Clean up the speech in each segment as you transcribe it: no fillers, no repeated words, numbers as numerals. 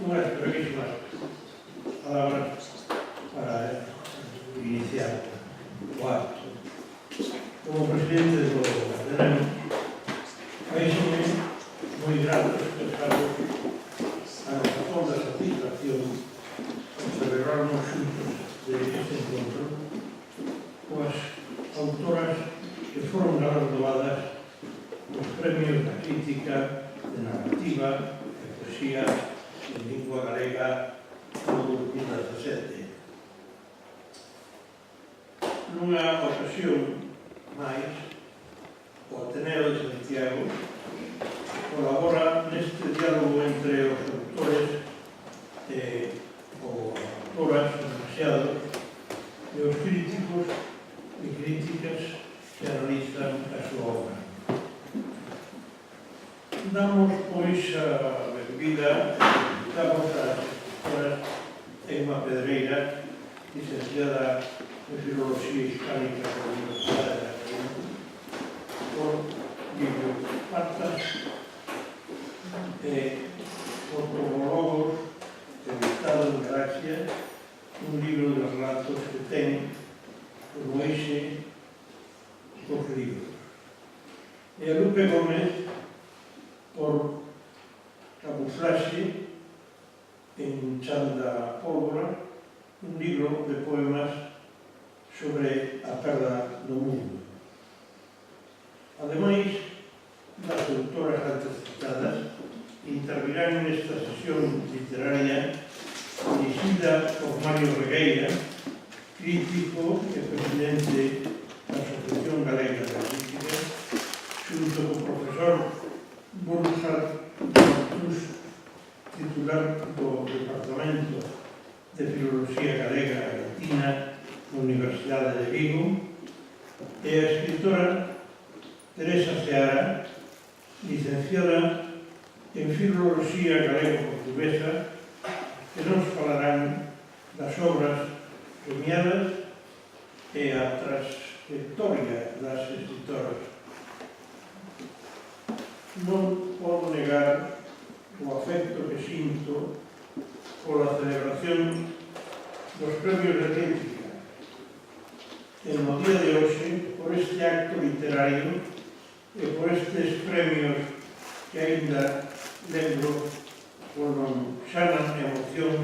Unas brevísimas palabras para iniciar o acto. Como presidente do Ateneo, paísome moi grato expresaros a nosa fonda satisfacción por celebrarnos xuntos de este encontro coas autoras que foron galardoadas nos premios da crítica de narrativa e poesía en lingua galega do 2017. Nunha ocasión máis, o Ateneo de Santiago colabora neste diálogo entre os autores ou autoras demasiados e os críticos e críticas que analizan a súa obra. Damos, pois, a benvida damos as escritoras Emma Pedreira, licenciada en Filoloxía Hispánica pola Universidade de La Coruña, por Livio Partas, por Promologos, editado en Galaxia, un libro de relatos que ten como eixe os libros. E a Lupe Gómez, por Camuflaxe, en Chanda Pólvora, un libro de poemas sobre a perda do mundo. Ademais das autoras antes citadas, intervirán nesta sesión literaria dirigida por Mario Regueira, crítico e presidente da Asociación Galega de Crítica, xunto co profesor Burkhard Martús, titular do Departamento de Filoloxía Galega e Latina da Universidade de Vigo, e a escritora Teresa Seara, licenciada en Filoloxía Galego-Portuguesa, que nos falarán das obras premiadas e a trayectoria das escritoras. Non podo negar o afecto que sinto pola celebración dos premios de crítica e no día de hoxe por este acto literario e por estes premios que aínda lembro con xana emoción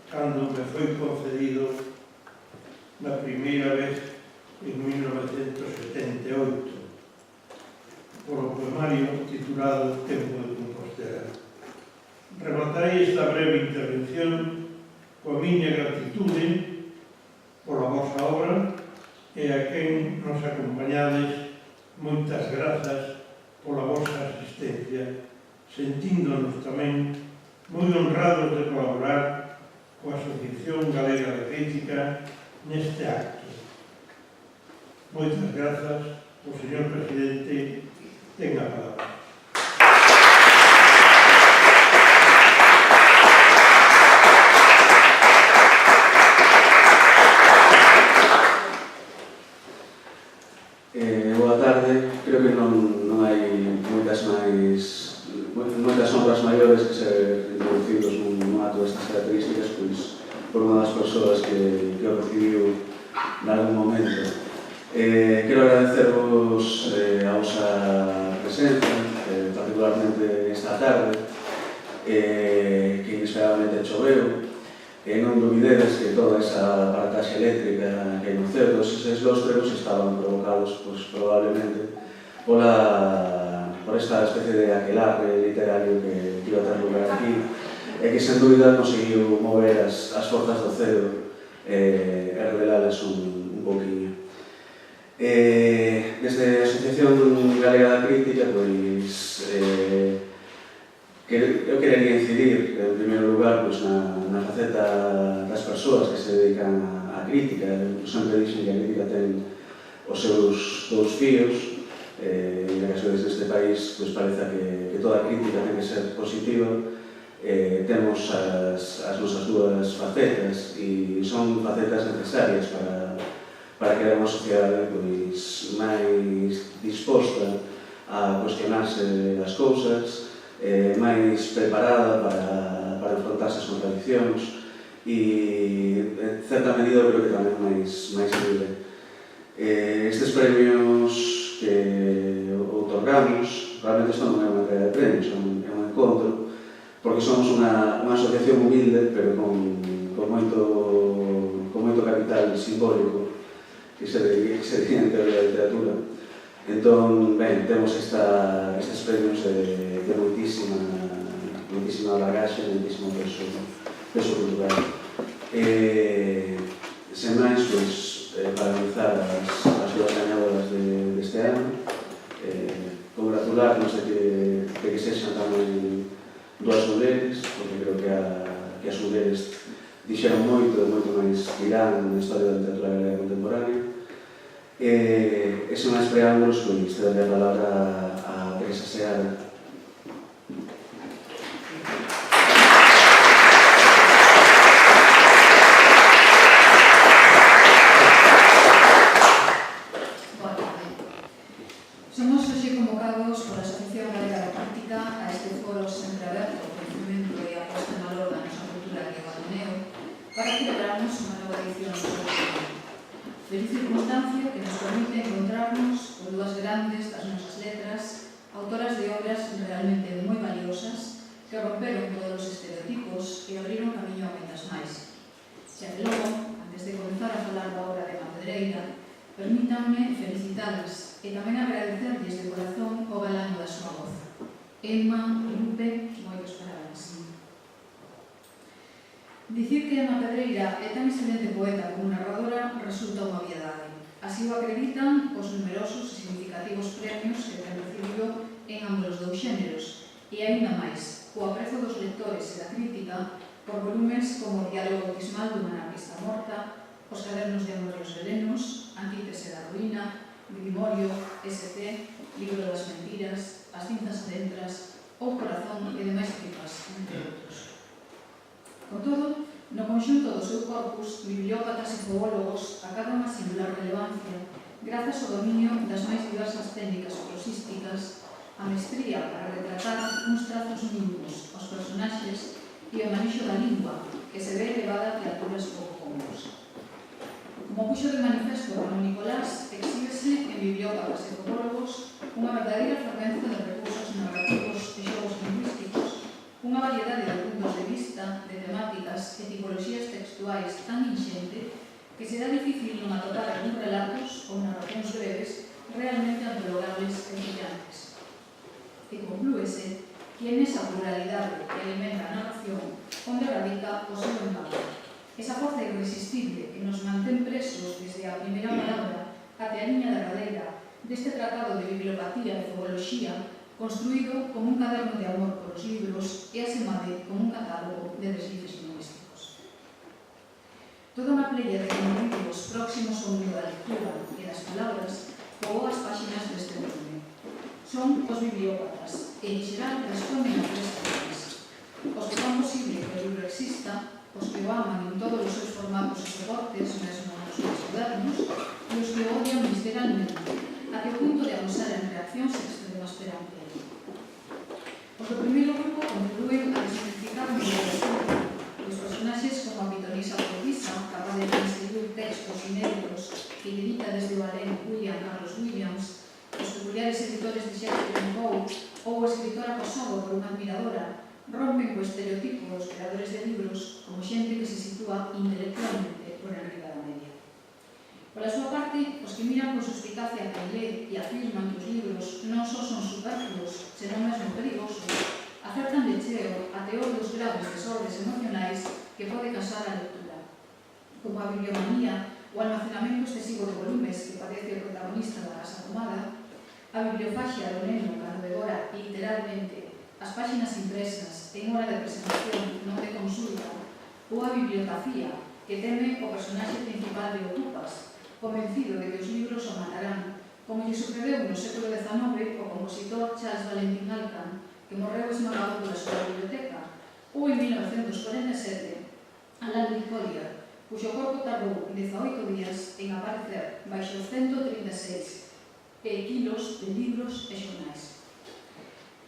cando me foi concedido na primeira vez en 1978 por o poemario titulado Tempo de Compostela. Rematarei esta breve intervención coa miña gratitude pola vosa obra e a quen nos acompañades, moitas grazas pola vosa asistencia, sentíndonos tamén moi honrados de colaborar coa Asociación Galega de Crítica neste acto. Moitas grazas, o señor presidente ten a palabra. Boa tarde. Creo que non hai moitas obras maiores que ser introducidos nun acto destas características, pois por unha das persoas que o recibiu nalgún momento. Quero agradecervos a vosa presencia, particularmente esta tarde, que inesperadamente choveu. Non dubidedes que toda esa aparataxe eléctrica que hai no cerro, eses lóstreros estaban provocados, pois, probablemente por esta especie de aquelarre literario que iba a ter lugar aquí e que, sen dúbida, conseguiu mover as forzas do cero e revelalas un poquinho. Desde a Asociación Galega da Crítica, pois, eu quería incidir, en primeiro lugar, na faceta das persoas que se dedican á crítica. Eu sempre dixen que a crítica ten os seus dous fíos, e na que neste país parece que toda crítica ten que ser positiva. Temos as nosas dúas facetas, e son facetas necesarias para crear unha sociedade máis disposta a cuestionarse as cousas, máis preparada para enfrontarse ás contradiccións e, en certa medida, creo que tamén máis libre. Estes premios que outorgamos, realmente isto non é unha entrega de premios, é un encontro, porque somos unha asociación humilde, pero con moito capital simbólico que se diría en teoría da literatura. Entón, ben, temos estes premios de moitísima bagaxe, moitísimo peso cultural. Sen máis, para analizar as dúas gañadoras deste ano, congratularnos de que sexan tamén dúas mulleres, porque creo que as mulleres dixeron moito máis irán na historia da literatura galega contemporánea. E sen máis preámbulos, pois, te daré a palabra a Teresa Seara. Somos hoxe convocados pola Asociación Galega de Práctica a este foro sempre aberto ao coñecemento e a posta en valor da nosa cultura galega do Neo para celebrarnos unha nova edición do programa. Feliz circunstancia que nos permite encontrarnos con dúas grandes das nosas letras, autoras de obras realmente moi valiosas que romperon todos os estereotipos e abriron camiño a moitas máis. Xa que logo, antes de comenzar a falar da obra de Emma Pedreira, permítanme felicitalas e tamén agradecerlles de corazón o galán da súa voz. Emma, Lupe, moitos parabéns. Dicir que Emma Pedreira é tan excelente poeta como narradora resulta unha obviedade. Así o acreditan os numerosos e significativos premios que ten recibido en ambos dous xéneros e aínda máis, o aprezo dos lectores e da crítica por volumes como o Diálogo bautismal dunha anarquista morta, Os cadernos de amor e os venenos, Antítese da ruína, Grimorio, ST, Libro das mentiras, As cinzas adentras, O corazón e demais tripas, entre outros. Con todo, no conxunto do seu corpus, bibliópatas e zoólogos acadan unha singular relevancia grazas ao dominio das máis diversas técnicas prosísticas, a mestría para retratar uns trazos mínimos aos personaxes e o manexo da lingua, que se ve elevada a criaturas pouco comuns. Como puxo de manifesto Ramón Nicolás, exhíbese en bibliópatas e zoólogos unha verdadeira frecuencia de recursos narrativos e xogos lingüísticos, unha variedade de puntos de vista, de temáticas e tipoloxías textuais tan inxente que será difícil non atocar algúns relatos ou narracións breves realmente antologables e brillantes. E conclúese que en esa pluralidade que alimenta a narración onde radica o seu encanto. Esa forza irresistible que nos mantén presos desde a primeira palabra até a liña derradeira deste tratado de bibliopatía e zooloxía construído como un caderno de amor por os libros e asemade como un catálogo de deslices lingüísticos. Toda unha playa de individuos próximos ao mundo da lectura e das palabras poboa as páxinas deste volume. Son os bibliópatas e, en xeral, responden a tres cosas. Os que fan posible que o libro exista, os que o aman en todos os seus formatos e soportes, mesmo nos máis modernos, e os que o odian visceralmente, até o punto de abusar en reaccións extremas perante ele. Os do primeiro grupo contribúen a desmitificar o mundo da escrita, e os personaxes como a pitonisa poetisa, capaz de transcribir textos inéditos que edita desde o alén William Carlos Williams, os peculiares editores de Shakespeare Poe ou o escritor acosado por unha admiradora, rompen co estereotipo dos creadores de libros como xente que se sitúa intelectualmente por enriba da media. Pola súa parte, os que miran con suspicacia a quen lé e afirman que os libros non só son superfluos, senón mesmo perigosos, acertan de cheo a teor dos graves desordens emocionais que pode causar a lectura, como a bibliomanía, o almacenamento excesivo de volumes que padece o protagonista da Casa Tomada, a bibliofaxia do neno cando devora literalmente as páxinas impresas en hora de presentación non de consulta, ou a bibliografía que teme o personaxe principal de Ocupas, convencido de que os libros o matarán, como lle sucedeu no século XIX o compositor Charles Valentin Alcan, que morreu esmagado pola súa biblioteca, ou en 1947, Alan Lee Collier, cuxo corpo tardou 18 días en aparecer baixo 136 kilos de libros e xornais.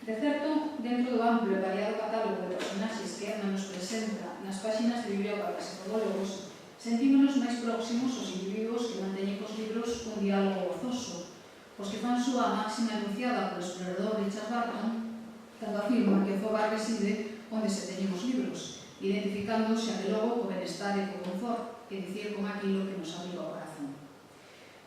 De certo, dentro do amplo e variado catálogo de personaxes que Emma nos presenta nas páxinas de bibliópatas e fotólogos, sentímonos máis próximos aos individuos que manteñen cos libros un diálogo gozoso, os que fan súa a máxima enunciada polo explorador Richard Barton, cando afirma que o fogar reside onde se teñen os libros, identificándose a que logo co benestar e co confort, que dicir como aquilo que nos abriga o corazón.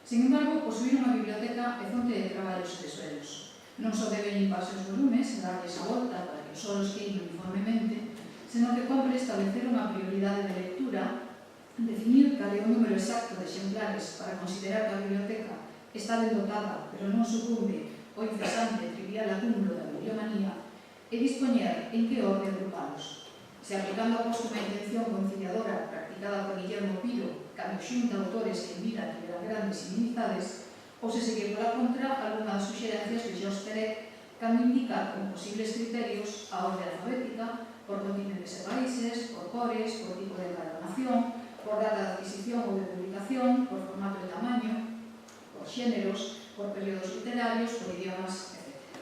Sin embargo, posuir unha biblioteca é fonte de traballos e desvelos. Non só deben limparse os volumes e darlles a volta para que os solos queimen uniformemente, senón que compre establecer unha prioridade de lectura, definir cal é o número exacto de exemplares para considerar que a biblioteca está ben dotada, pero non sucumbe ao incesante e trivial acúmulo da bibliomanía, e dispoñer en que orde agrupalos. Se aplicando a póstuma intención conciliadora practicada por Guillermo Piro, cando xunta autores que en vida tiveran grandes inimizades, ou se seguir pola contra algunha das suxerencias de George Perec, cando indica como posibles criterios a orde alfabética, por continentes e países, por cores, por tipo de encadernación, por data de adquisición ou de publicación, por formato e tamaño, por xéneros, por períodos literarios, por idiomas, etc.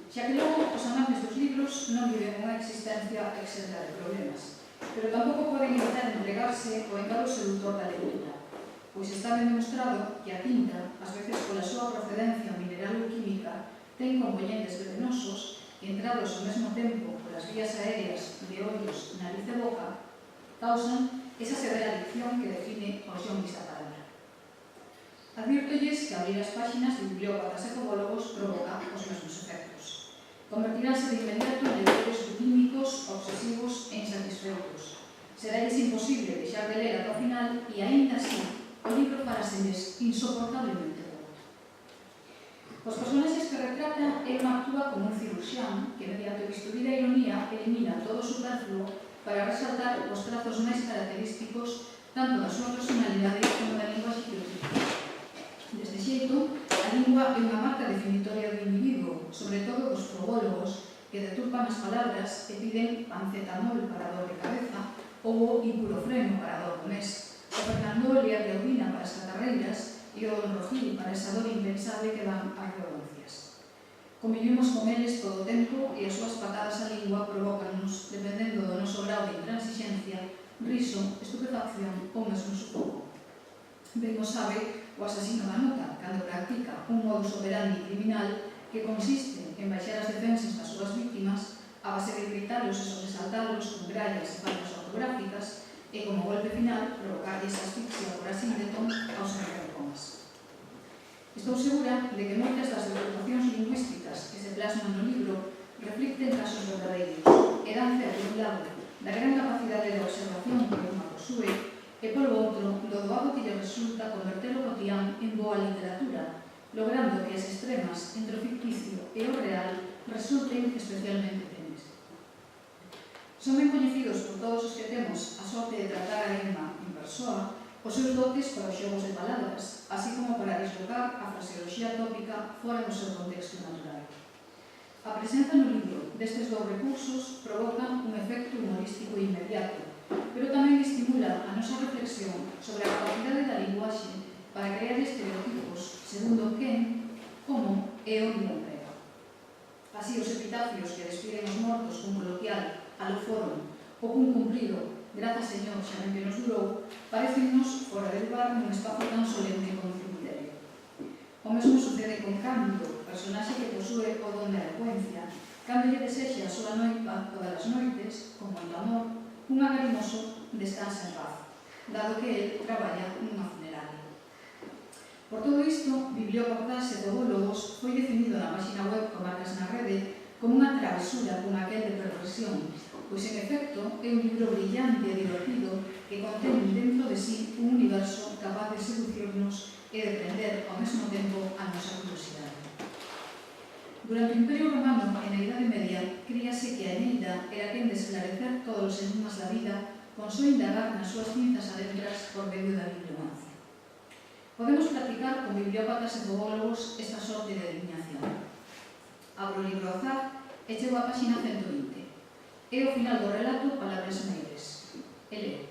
Xa que logo os amantes dos libros non viven unha existencia exenta de problemas, pero tampouco poden evitar entregarse ao engado seductor da lectura, pois está ben demostrado que a tinta, ás veces pola súa procedencia mineral ou química, ten componentes venenosos que, entrados ao mesmo tempo polas vías aéreas de ollos, nariz e boca, causan esa severa adicción que define os yombis da palabra. Advírtolles que abrir as páxinas de bibliópatas e fotólogos provoca os mesmos efectos. Convertiránse de inmediato en lectores butímicos, obsesivos e insatisfeitos. Serálles imposible deixar de ler ata o final e, aínda así, o libro faráselles insoportablemente corto. Os personaxes que retrata, Emma actúa como un cirurxián que, mediante o bisturí da ironía, elimina todo o superfluo para resaltar os trazos máis característicos tanto da súa personalidade como da linguaxe que utiliza. Deste xeito, a lingua é unha marca definitoria do individuo, sobre todo dos progólogos, que deturpan as palabras e piden pancetamol para dor de cabeza ou o ibuprofeno para dor do mes, o Fernandol e a Claudina para as catarreiras e o Don Rogil para esa dor impensable que dan as redoncias. Convivimos con eles todo o tempo e as súas patadas á lingua provocanos, dependendo do noso grau de intransixencia, riso, estupefacción ou mesmo sufoco. Ben o sabe o asasino da nota, cando practica un modus operandi criminal que consiste en baixar as defensas das súas víctimas a base de gritalos e sobresaltalos con grallas e faltas ortográficas e, como golpe final, provocarlles asfixia por asíndeton aos enfercomas. Estou segura de que moitas das deturpacións lingüísticas que se plasman no libro reflicten casos verdadeiros e dan fe, por un lado, da gran capacidade de observación que Emma posúe e, polo outro, do doado que lle resulta converter o cotián en boa literatura, logrando que as extremas entre o ficticio e o real resulten especialmente tenes. Son ben coñecidos por todos os que temos a sorte de tratar a Emma en persoa os seus dotes para os xogos de palabras, así como para dislocar a fraseoloxía tópica fora do seu contexto natural. A presenza no libro destes dous recursos provoca un efecto humorístico inmediato, pero tamén estimula a nosa reflexión sobre a capacidade da linguaxe para crear estereotipos segundo quen, como e onde o emprega. Así, os epitafios que despiden os mortos cun coloquial alo forum ou cun cumprido "Grazas, señor, xa ben que nos durou", parecennos fora de lugar nun espazo tan solemne como o cemiterio. O mesmo sucede con Cándido, personaxe que posúe o don da elocuencia, cando lle desexa a súa noiva todas as noites, con moito amor, un agarimoso descansa en paz, dado que el traballa nunha funeraria. Por todo isto, Bibliópatas e Fotólogos foi definido na página web Comarcas na Rede como unha travesura con aquel de perversión, pois en efecto é un libro brillante e divertido que contén dentro de sí un universo capaz de seducirnos e de prender ao mesmo tempo a nosa curiosidade. Durante o Imperio Romano e na Idade Media, críase que a Eneida era quen de esclarecer todos os enigmas da vida con só indagar nas súas cinzas adentras por medio da bibliomancia. Podemos practicar con bibliópatas e fotólogos esta sorte de adivinación. Abro o libro ao azar e chego á páxina 120. É o final do relato Palabras Meires. E leo.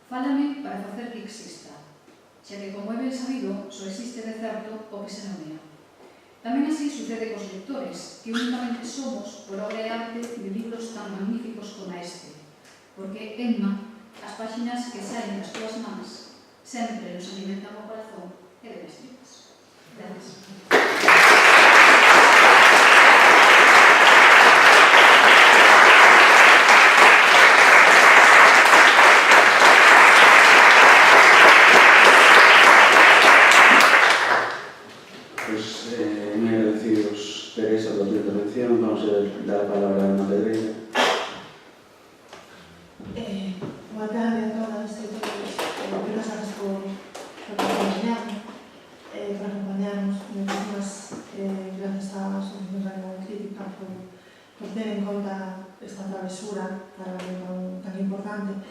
Fálame para facer que exista, xa que, como é ben sabido, só existe de certo o que se nomea. Tamén así sucede cos lectores, que únicamente somos por obra e arte de libros tan magníficos como este, porque, Emma, as páxinas que saen das túas mans sempre nos alimentan o corazón e ben as tripas. Gracias. Muy agradecidos, Teresa, por tu intervención. Vamos a dar la palabra a Ana Pedreira. Boa tarde a todas e todos. Grazas por acompañarnos. Muchísimas gracias a Asociación Radio Crítica por ter en conta esta travesura para algo tan importante.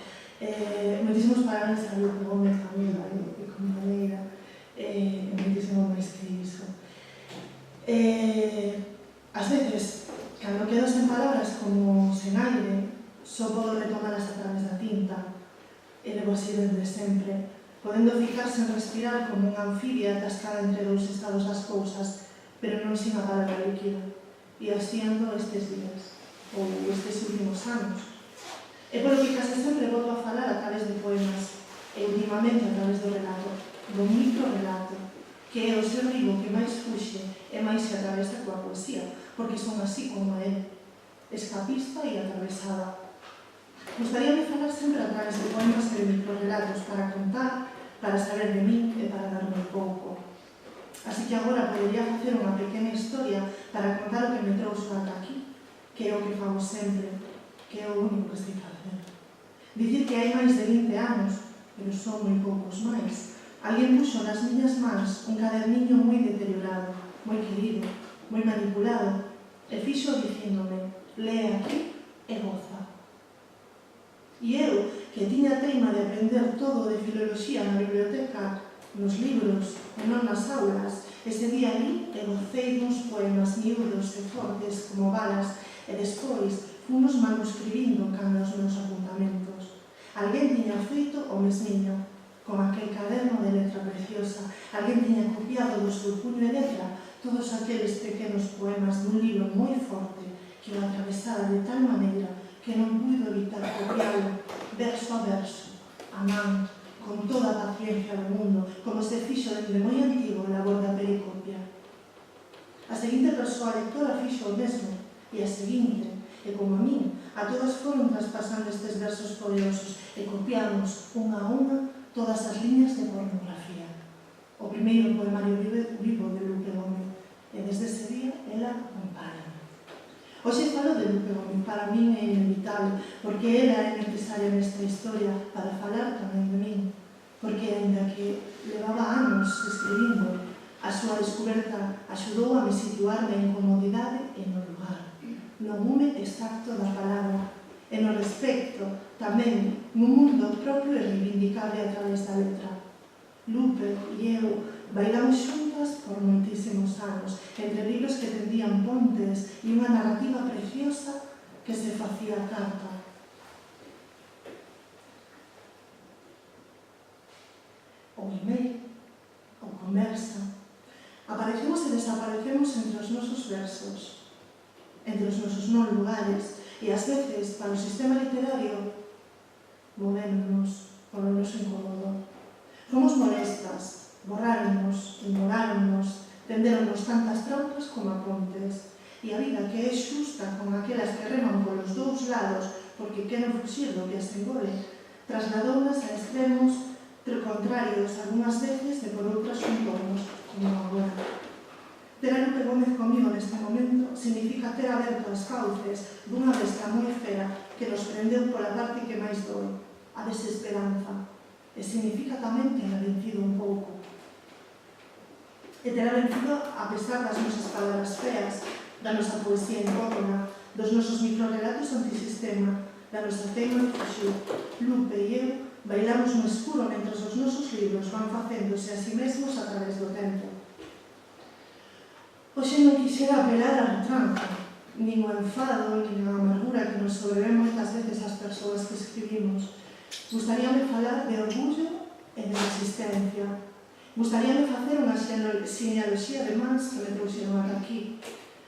Muchísimos parabéns a Lupe Gómez, amiga e compañeira. Muchísimo máis que iso. Ás veces, cando quedo sen palabras como sen aire, só podo retomalas a través da tinta, e levo así desde sempre, podendo ficar sen respirar como unha anfibia atascada entre dous estados das cousas, pero non sin a palabra líquida. E así ando estes días, ou estes últimos anos. É polo que case sempre volvo a falar a través de poemas, e últimamente a través do relato, do micro-relato, que é o ser vivo que máis fuxe e máis se atravesa coa poesía, porque son así como é, escapista e atravesada. Gustaríame falar sempre a través de poemas e de microrelatos para contar, para saber de min e para darme un pouco. Así que agora podería facer unha pequena historia para contar o que me trouxo ata aquí, que é o que fago sempre, que é o único que sei facer. Dicir que hai máis de 20 anos, pero son moi poucos máis, alguén puxo nas miñas mans un caderniño moi deteriorado, moi querido, moi manipulado, e fixo dicíndome: lee aquí e goza. E eu, que tiña teima de aprender todo de filoloxía na biblioteca, nos libros e non nas aulas, ese día ali e gocei duns poemas miúdos e fortes como balas, e despois fomos manuscribindo cando os meus apuntamentos. Alguén tiña feito o mesmiño, con aquel caderno de letra preciosa. Alguén tiña copiado do seu puño e letra todos aqueles pequenos poemas dun libro moi forte que o atravesara de tal maneira que non puido evitar copiarlo verso a verso, a man, con toda a paciencia do mundo, como se fixo dende moi antigo a labor da pericopia. A seguinte persoa lectora fixo o mesmo, e a seguinte, e como a min, a todas foron traspasando estes versos poderosos e copiamos unha a unha todas as liñas de pornografía. O primeiro poemario vivo de Lupe Gómez, e desde ese día ela compara. Hoxe falo de Lupe Gómez, para min é inevitable, porque ela é necesaria nesta historia para falar tamén de min, porque, ainda que levaba anos escribindo, a súa descoberta axudou a me situar na incomodidade e no lugar, no lume exacto da palabra, e no respecto tamén nun mundo propio e reivindicable a través da letra. Lupe e eu bailamos xuntas por moitísimos anos, entre libros que tendían pontes e unha narrativa preciosa que se facía carta. O email, o conversa, aparecemos e desaparecemos entre os nosos versos, entre os nosos non lugares, e ás veces, para o sistema literario, movémonos polo noso incómodo. Fomos molestas, borráronos, ignoráronos, tenderonos tantas trampas como a pontes, e a vida que é xusta con aquelas que reman polos dous lados porque queren fuxir do que as engole, trasladounas a extremos contrarios algunhas veces e por outras contornos, como agora. Ter a Lupe Gómez comigo neste momento significa ter aberto as cauces dunha besta moi fera que nos prendeu pola parte que máis doi, a desesperanza, e significa tamén ter a vencido un pouco. E ter a vencido a pesar das nosas palabras feas, da nosa poesía incómoda, dos nosos microrelatos antisistema, da nosa teima de fuxir. Lupe e eu bailamos no escuro mentre os nosos libros van facéndose a si mesmos a través do tempo. Hoxe non quixera apelar á retranca, nin o enfado, nin a amargura que nos sobrevén moitas veces as persoas que escribimos, Gustaríame falar de orgullo e de resistencia. Gustaríame facer unha xenealoxía de mans que me trouxeron ata aquí.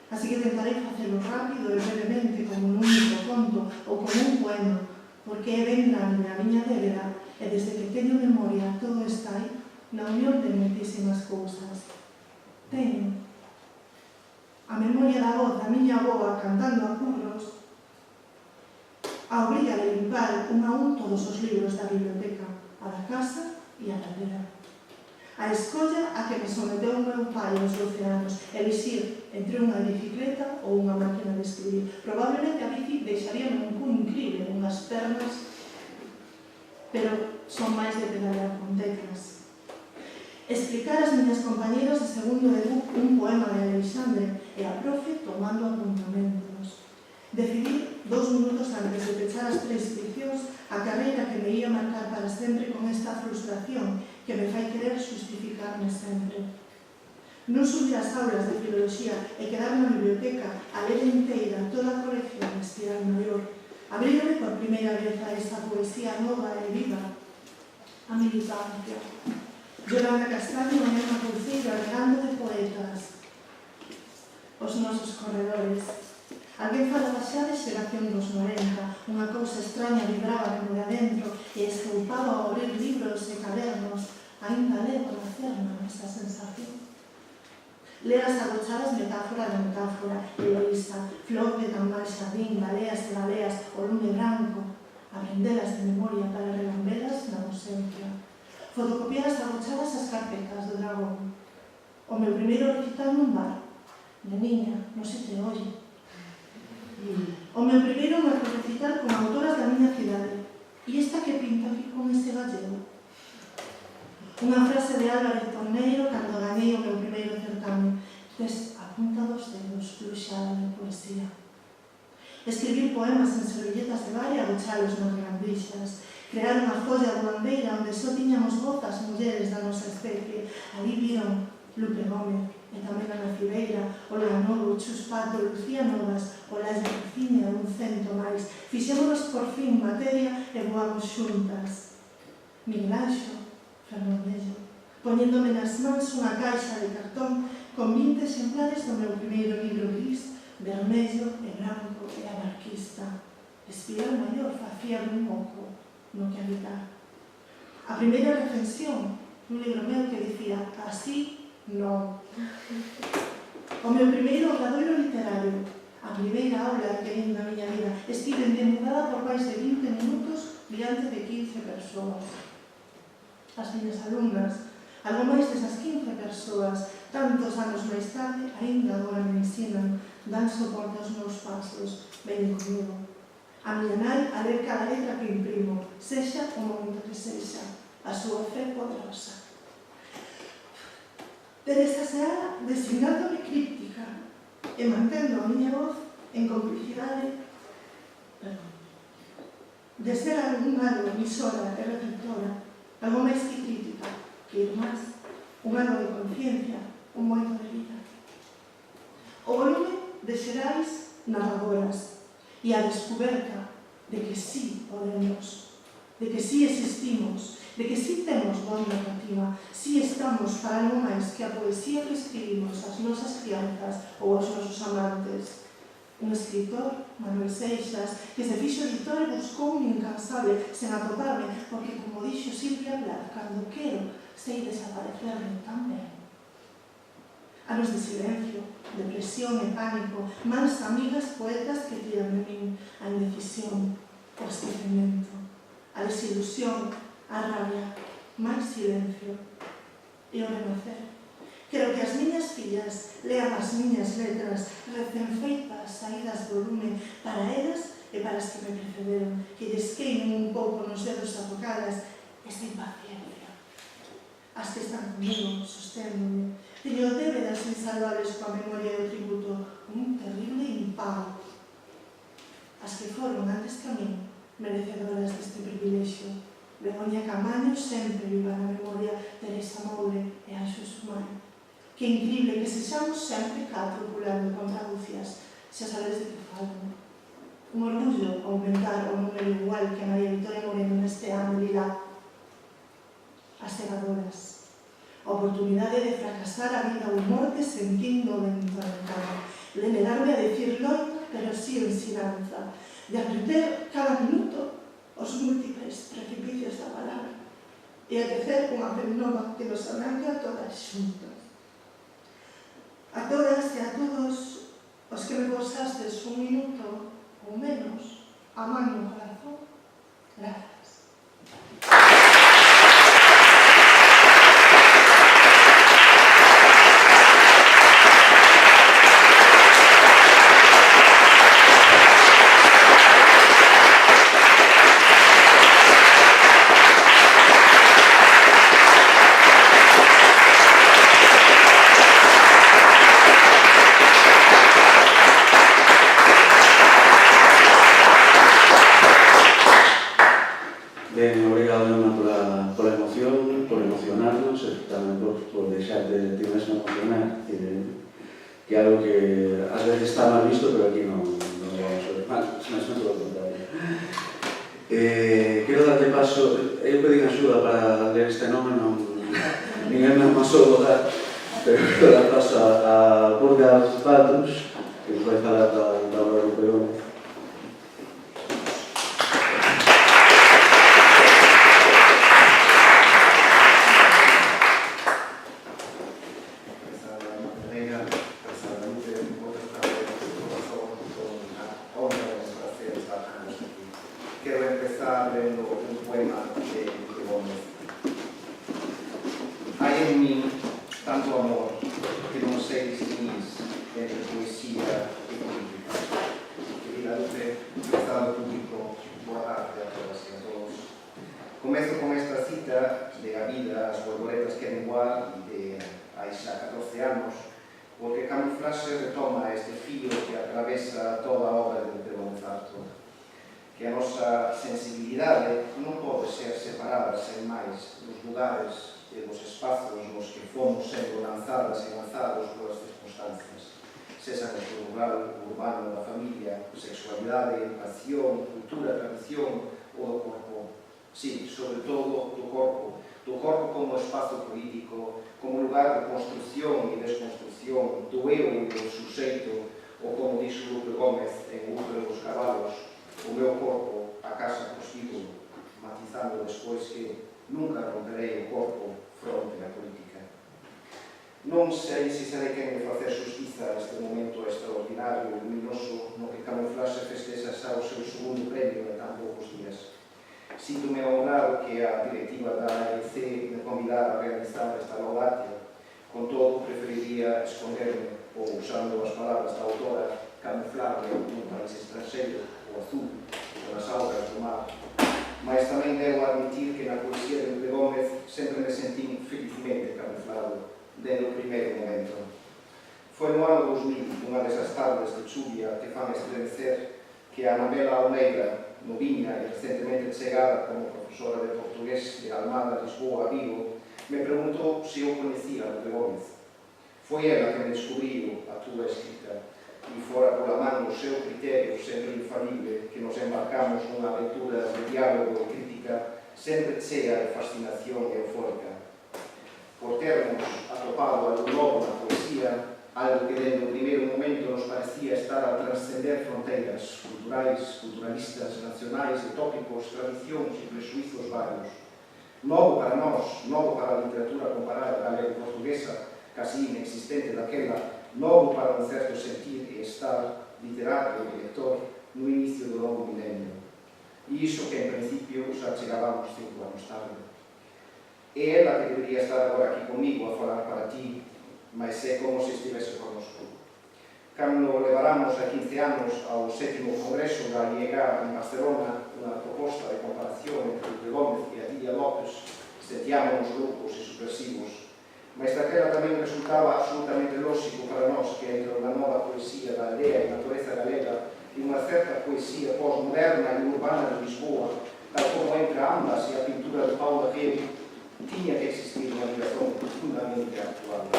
Así que tentarei facelo rápido e brevemente como un único conto ou como un poema, porque é ben grande a miña débeda e desde que teño memoria todo está aí na unión de moitísimas cousas. Teño a memoria da voz da miña avoa cantando a curros, a obriga de limpar un a un todos os libros da biblioteca, a da casa e a da vera. A escolla a que me someteu o meu pai aos 12 anos, elixir entre unha bicicleta ou unha máquina de escribir. Probablemente a bici deixaría un cu incrível, unhas pernas, pero son máis de pedalear con teclas. Explicar ás miñas compañeras de segundo de BUC un poema de Alexandre e a profe tomando apuntamentos. Decidir 2 minutos antes de pechar as prescripcións a carreira que me ia marcar para sempre con esta frustración que me fai querer justificarme sempre. Non subir ás aulas de filoloxía e quedar na biblioteca a ler inteira toda a colección de Espiral Maior. Abrirme por primeira vez a esta poesía nova e viva, a militancia. Yolanda Castaño é unha pulseira regando de poetas. Os nosos corredores. Alguén falaba xa de xeración dos 90, unha cousa extraña vibraba como de adentro e escoupaba ao abrir libros e cadernos. Ainda levo na cerna esa sensación. Ler as agochadas metáfora de metáfora, Eloísa, flor de tambal xardín, baleas e baleas, o lume branco, aprendelas de memoria para relambelas na ausencia. Fotocopiar as agochadas as carpetas do dragón. O meu primeiro recital nun bar, de niña, non se te oye. O meu primeiro recital con autoras da miña cidade. E esta que pinta aquí con ese gallego? Unha frase de Álvarez Torneiro cando gañei o meu primeiro certame. Tes a punta dos dedos fluxada de poesía. Escribir poemas en servilletas de bar e agochalos nas gandixas. Crear unha folla de bandeira onde só tiñamos voz as mulleres da nosa especie. Ali viron Lupe Gómez, e tamén Ana Cibeira, Olga Novo, Chus Pato, Lucía Novas, Olaya Cociña, un cento máis. Fixémonos por fin materia e voamos xuntas. Miguel Anxo, Fernandello, poñéndome nas mans unha caixa de cartón con 20 exemplares do meu primeiro libro gris, vermello e branco e anarquista. Espiral Maior facía un moco no que habitar. A primeira recensión, un libro meu que dicía así non. O meu primeiro obradoiro literario, a primeira aula que teño na miña vida, estive demudada por máis de 20 minutos diante de 15 persoas. As miñas alumnas, algo máis desas 15 persoas, tantos anos máis tarde, aínda agora me ensinan, dan soporte aos meus pasos, veñen comigo. A miña nai a ler cada letra que imprimo, sexa o momento que sexa, a súa fe poderosa. Teresa Seara designándome críptica e mantendo a miña voz en complicidade de ser algún algo emisora e receptora, algo máis que crítica, que irmás, un algo de conciencia, un moito de vida. O volume de xerais narradoras e a descoberta de que sí podemos, de que sí existimos, de que sí temos voz narrativa, sí estamos para algo máis que a poesía que escribimos ás nosas crianzas ou aos nosos amantes. Un escritor, Manuel Seixas, que se fixo editor e buscou un incansable sen atoparme, porque, como dixo Silvia Plath, cando quero, sei desaparecerme tamén. Anos de silencio, depresión e pánico, mans amigas poetas que tiran de min a indecisión, o esquecemento, a desilusión, a rabia, máis silencio e o renacer. Quero que as miñas fillas lean as miñas letras recén feitas, saídas do lume, para elas e para as que me precederon, que lles queimen un pouco nos dedos a tocadas esta impaciencia. As que están comigo, sosténdome, teño débedas insalvables coa memoria do tributo, un terrible impago. As que foron antes que a min, merecedoras deste privilexio. Begoña Camaño sempre viva na memoria, Teresa Moure e Anxo Sumai. Que incrível que sexamos sempre catro pulando contra Lucias, xa sabes de que falo. Un orgullo aumentar o número igual que a María Victoria Moreno neste ano lila as segadoras. A oportunidade de fracasar a vida ou morte sentindo o vento arrancado, de negarme a decir loita, pero sí ensinanza, de aprender cada minuto os múltiples precipicios da palabra e a tecer unha pernova que nos arranque a todas xuntas. A todas e a todos os que me posastes un minuto ou menos a man no corazón, gracias. Ben, obrigado, Ana, pola emoción, por emocionarnos e tamén por deixarte ti mesmo emocionar. Que é algo que ás veces está mal visto, pero aquí non vamos a ver mal, mesmo todo o contrario. Quero darte paso, eu pedín axuda para ler este nome, ninguén me amasou o dar, pero quero dar paso a Burgas Patrus, que nos vai falar da obra do Pregón. Quiero empezar leyendo un poema de Gómez. Hay en mí tanto amor que no sé distinguir entre poesía y política. Querida Lupe, Estado Público, boa tarde a todas y a todos. Comezo con esta cita de A vida, as borboletas queren voar, de hai xa 14 anos, porque Camuflaxe retoma este fío que atravesa toda a obra de Gómez Arto. Que a nosa sensibilidade non pode ser separada sen máis dos lugares e dos espazos nos que fomos sendo lanzadas e lanzados polas circunstancias, sexa no rural, urbano, da familia, sexualidade, nación, cultura, tradición ou do corpo. Sí, sobre todo do corpo como espazo político, como lugar de construción e desconstrucción do eu e do suxeito, ou como dixo Lupe Gómez en Urbe dos Cabalos, o meu corpo, a casa prostíbulo, matizando despois que nunca romperei o corpo fronte á política. Non sei se serei quen de facer xustiza neste momento extraordinario e luminoso no que Camuflaxe festexa xa o seu segundo premio en tan poucos días. Síntome honrado que a directiva da AEC me convidara a realizar esta laudatio. Con todo, preferiría esconderme, ou usando as palabras da autora, camuflarme nun país estranxeiro, o azul, ou nas augas do mar. Mas tamén debo admitir que na poesía de Lupe Gómez sempre me sentí felizmente camuflado, desde o primeiro momento. Foi no ano 2000, unha desas tardes de chuvia que fan estremecer, que a Anabela Almeida, noviña e recentemente chegada como profesora de portugués de Almada, Lisboa, Vigo, me preguntou se eu conhecía a Lupe Gómez. Foi ela que me descubriu a túa escrita, e fora pola man o seu criterio sempre infalible que nos embarcamos nunha aventura de diálogo e crítica sempre chea de fascinación e eufórica. Por termos atopado algo novo na poesía, algo que dentro do primeiro momento nos parecía estar a transcender fronteiras culturais, culturalistas, nacionais, de tópicos, tradicións e presuizos varios. Novo para nós, novo para a literatura comparada galego-portuguesa, casi inexistente daquela, novo para un certo sentir e estar literario e lector no inicio do novo milenio. E iso que en principio xa chegábamos 5 anos tarde. É ela que debería estar agora aquí comigo a falar para ti, mas é como se estivese connosco. Cando levaramos a 15 anos ao 7º Congreso da IEG en Barcelona unha proposta de comparación entre Lupe Gómez e Atilia López, sentíamos grupos e subversivos, mas daquela tamén resultaba absolutamente lógico para nós que dentro da nova poesía da aldea e natureza galega e unha certa poesía postmoderna e urbana de Lisboa, tal como entre ambas e a pintura de Paula Rego, tiña que existir unha ligación profundamente actual.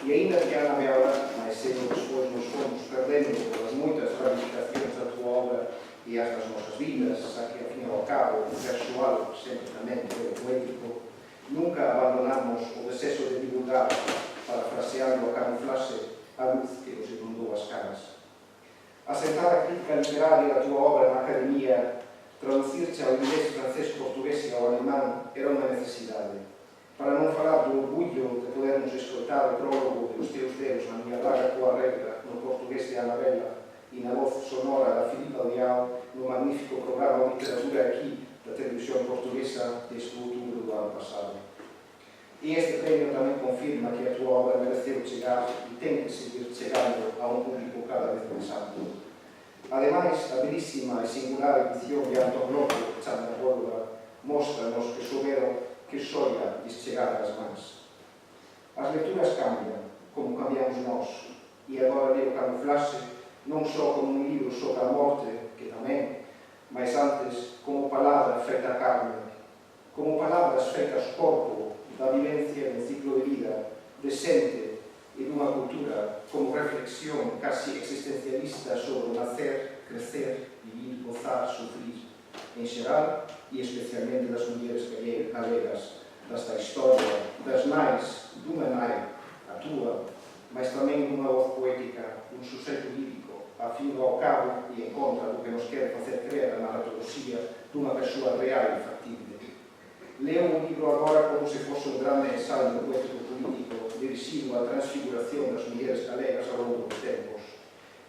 E aínda que Ana Beaura, máis se despois nos fomos perdendo polas moitas ramificacións da tua obra e as das nosas vidas, xa que, ao fin e ao cabo, o persoal sempre tamén é poético, nunca abandonamos o deseso de divulgar, parafraseando a camuflaxe, a luz que nos inundou as caras. Asentar a crítica literaria da tua obra na academia, traducirse ao inglés, francés, portugués e ao alemán era unha necesidade. Para non falar do orgullo de podermos escoitar o prólogo de Os teus dedos na miña larga coa regra no portugués de Anabela e na voz sonora da Filipa Leal no magnífico programa Literatura Aquí da televisión portuguesa desde outubro do ano pasado. E este premio tamén confirma que a tua obra mereceu chegar e ten que seguir chegando a un público cada vez máis amplo. Ademais, a belísima e singular edición de Antón Lopo, Chanda Bólvora, mostra-nos que souberon que xoia lles chegar ás mans. As lecturas cambian, como cambiamos nós, e agora leo Camuflaxe non só como un libro sobre a morte, que tamén, mas antes como palabra feita carne, como palabras feitas corpo da vivencia dun ciclo de vida, de xente e dunha cultura, como reflexión casi existencialista sobre o nacer, crecer, vivir, gozar, sufrir, en xeral e especialmente das mulleres galegas, das da historia, das nais, dunha nai, a túa, mas tamén dunha voz poética, dun suxeito lírico, a fin do ao cabo e en contra do que nos quere facer creer a narratoloxía dunha persoa real e factible. Leo un libro agora como se fosse un grande ensaio poético político dirixido á transfiguración das mulleres galegas ao longo dos tempos.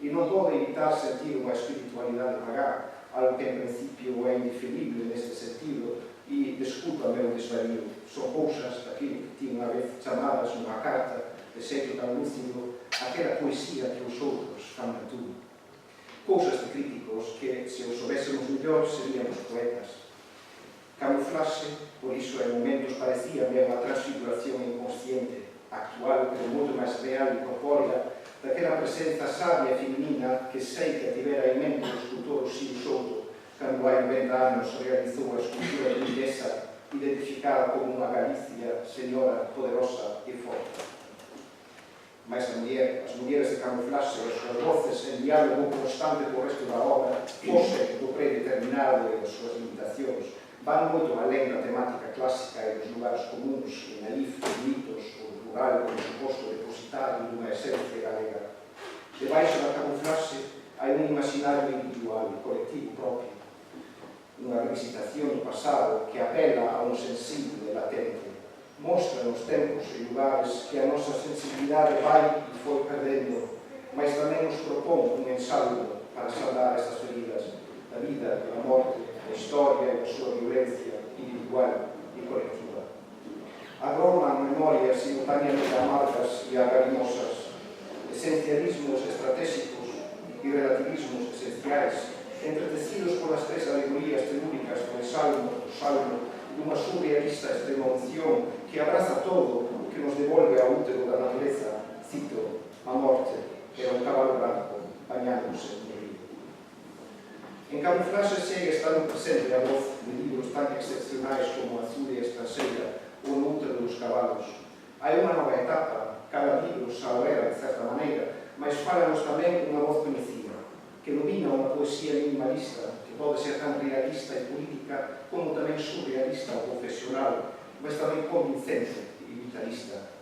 E non pode evitar sentir unha espiritualidade pagá, algo que en principio é indiferible neste sentido, e desculpa meu desvarío, son cousas daquilo que ti unha vez chamadas nunha carta de xeito tan lúcido aquela poesía que os outros fan de tú. Cousas de críticos que, se os soubésemos mellor, seríamos poetas. Camuflaxe, por iso en momentos parecía ver a transfiguración inconsciente, actual, pero moito máis real e corpórea, daquela presenza sabia e feminina que sei que tivera en mente o escultor Oxío Souto cando hai 90 anos realizou a escultura de Vilesa, identificada como unha Galicia señora, poderosa e forte. Mas as mulleres de Camuflaxe e as súas voces en diálogo constante co resto da obra, fose do predeterminado e das súas limitacións, van moito alén da temática clásica e dos lugares comuns, en alif, mitos, o rural como suposto depositario dunha esencia galega. Debaixo da Camuflaxe hai un imaginario individual, colectivo propio, unha revisitación do pasado que apela a un sensible latente. Mostra nos tempos e lugares que a nosa sensibilidade vai e foi perdendo, mas tamén nos propón un ensalmo para saldar estas feridas da vida, da morte, da historia e da súa violencia individual e colectiva. Agroman memorias simultáneamente amargas e agarimosas, esencialismos estratégicos e relativismos esenciais, entretecidos polas tres alegorías telúricas do Salmo, dunha surrealista extrema-unción que abraza todo o que nos devolve ao útero da natureza, cito, a morte era un cabalo branco bañándose no río. En Camuflaxe segue estando presente a voz de libros tan excepcionais como Azúria Estranxeira ou No útero dos cabalos. Hai unha nova etapa, cada libro saorera de certa maneira, mas fálanos tamén unha voz coñecida, que domina unha poesía minimalista que pode ser tan realista e política como tamén surrealista ou confesional, mas tamén convincente e vitalista.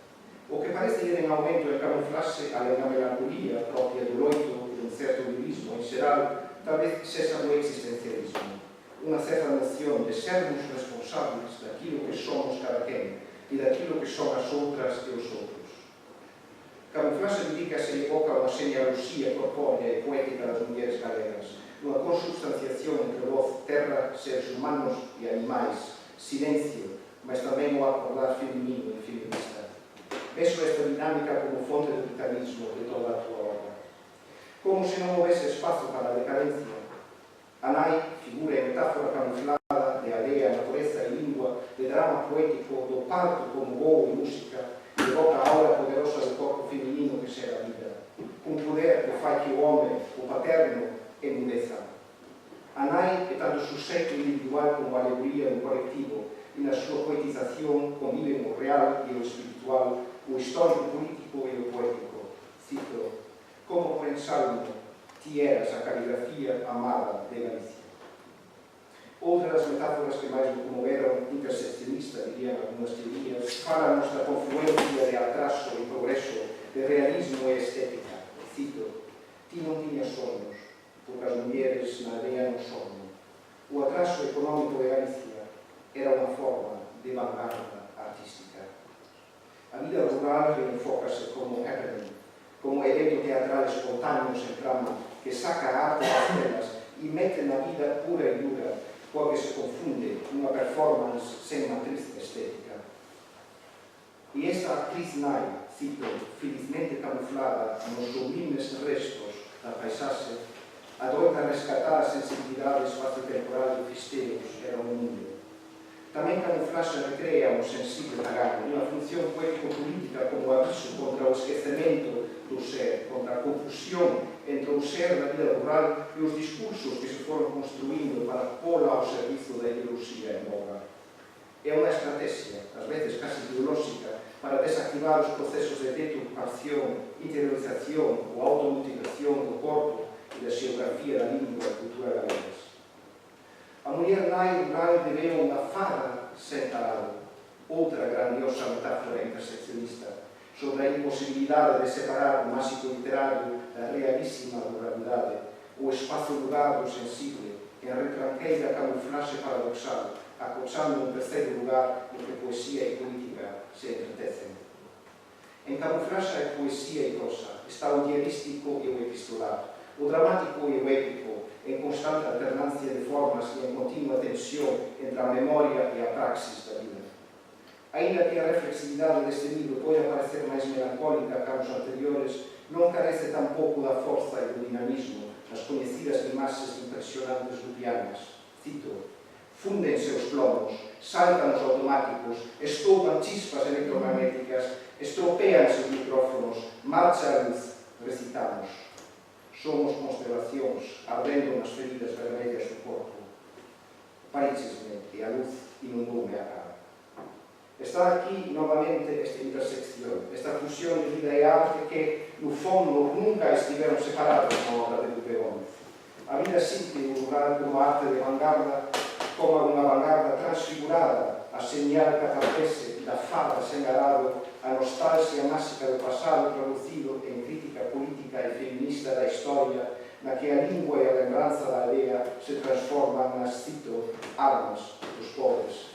O que parece ir en aumento en Camuflaxe, alén da melancolía propia do loito e dun certo lirismo en xeral, tal vez sexa do existencialismo, unha certa noción de sermos responsables daquilo que somos cada quen e daquilo que son as outras e os outros. Camuflaxe dedícase e evoca unha señaloxía corpórea e poética das mulleres galegas, unha consubstanciación entre voz, terra, seres humanos e animais, silencio, mas tamén o acordar feminino e feminista. Vexo esta dinámica como fonte de vitalismo de toda a tua obra. Como se non houvese espazo para a decadencia. A nai, figura e metáfora camuflada de aldea, natureza e lingua, de drama poético, do parto como voo e música, evoca a aura poderosa do corpo feminino que xera a vida, un poder que fai que o home, o paterno, enmudeza. A nai é tanto suxeito individual como a alegoría do colectivo, e na súa poetización conviven o real e o espiritual, o histórico político e o poético. Cito, salmo: ti eras a caligrafía amada de Galicia. Outra das metáforas que máis me conmoveron, interseccionista, dirían algunhas teorías, fálanos da confluencia de atraso e progreso, de realismo e estética. Cito: ti non tiñas sonhos, porque as mulleres na aldea non sonham. O atraso económico de Galicia era unha forma de vanguarda artística. A vida rural reenfócase como happening, como evento teatral espontáneo sen trama, que saca a arte das telas e mete na vida pura e dura, coa que se confunde unha performance sen matriz estética. E esta actriz nai, cito, felizmente camuflada nos sublimes restos da paisaxe, adoita rescatar a sensibilidade espacio-temporal de Fisteos era o mundo. Tamén camuflaxe recrea o sensible pagano, unha función poético-política como aviso contra o esquecemento do ser, contra a confusión entre o ser da vida rural e os discursos que se foron construindo para pola ao servizo da ideoloxía en boga. É unha estrategia, ás veces casi ideolóxica, para desactivar os procesos de deturpación, interiorización ou automutilación do corpo e da xeografía da lingua e cultura galegas. A muller nai rural deveu unha fada sen talado, outra grandiosa metáfora interseccionista, sobre a imposibilidade de separar o máxico literario da realísima ruralidade, o espazo-lugar do sensible, en retranqueira camuflaxe paradoxal, acochando un terceiro lugar no que poesía e política se entretecen. En camuflaxe a poesía e prosa está o diarístico e o epistolar, o dramático e o épico, en constante alternancia de formas e en continua tensión entre a memoria e a praxis da vida. Ainda que a reflexividade deste libro pode parecer máis melancólica que os anteriores, non carece tampouco da forza e do dinamismo nas coñecidas imaxes impresionantes lupianas. Cito: fúndense os plomos, saltan os automáticos, estoupan chispas electromagnéticas, estropeanse os micrófonos, marcha a luz, recitamos. Somos constelacións, ardendo nas feridas vermelhas do corpo. Paríchesme e a luz inundoume a cara. Está aquí novamente esta intersección, esta fusión de vida e arte que, no fondo, nunca estiveron separados na obra de Lupe Gómez. A vida existe o rural como arte de vanguarda, como unha vanguarda transfigurada, a señal catapese da fada sen arado, a nostalgia máxica do pasado traducido en crítica política e feminista da historia, na que a lingua e a lembranza da aldea se transforman nas, cito, armas dos pobres.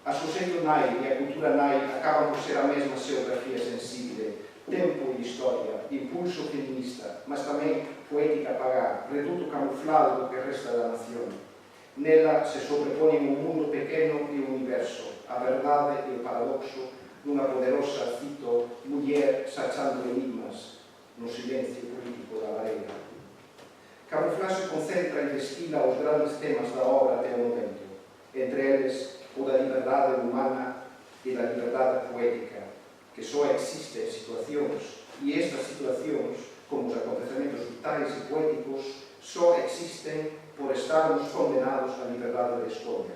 A suxeito nai e a cultura nai acaban por ser a mesma xeografía sensible, tempo e historia, impulso feminista, mas tamén poética pagá, reduto camuflado do que resta da nación. Nela se sobreponen o mundo pequeno e o universo, a verdade e o paradoxo dunha poderosa, cito, muller sachando enigmas no silencio político da lareira. Camuflaxe concentra e destila os grandes temas da obra até o momento, entre eles o da liberdade humana e da liberdade poética, que só existe en situacións, e estas situacións, como os acontecementos vitais e poéticos, só existen por estarmos condenados á liberdade de escolha.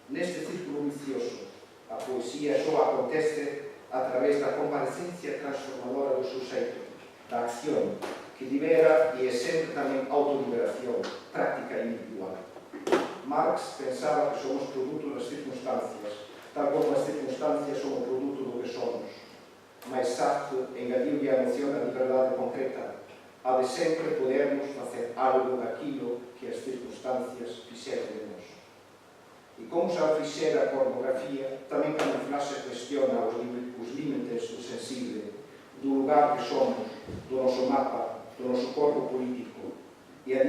Neste círculo vicioso, a poesía só acontece a través da comparecencia transformadora do suxeito, da acción, que libera e é sempre tamén autoliberación, práctica individual. Marx pensaba que somos produto das circunstancias, tal como as circunstancias son o produto do que somos. Mais Sartre engadiu-lhe a noción da liberdade concreta, a de sempre podermos facer algo daquilo que as circunstancias fixeron de nós. E como xa fixera a pornografía, tamén camuflaxe cuestiona os límites do sensible, do lugar que somos, do noso mapa, do noso corpo político, e a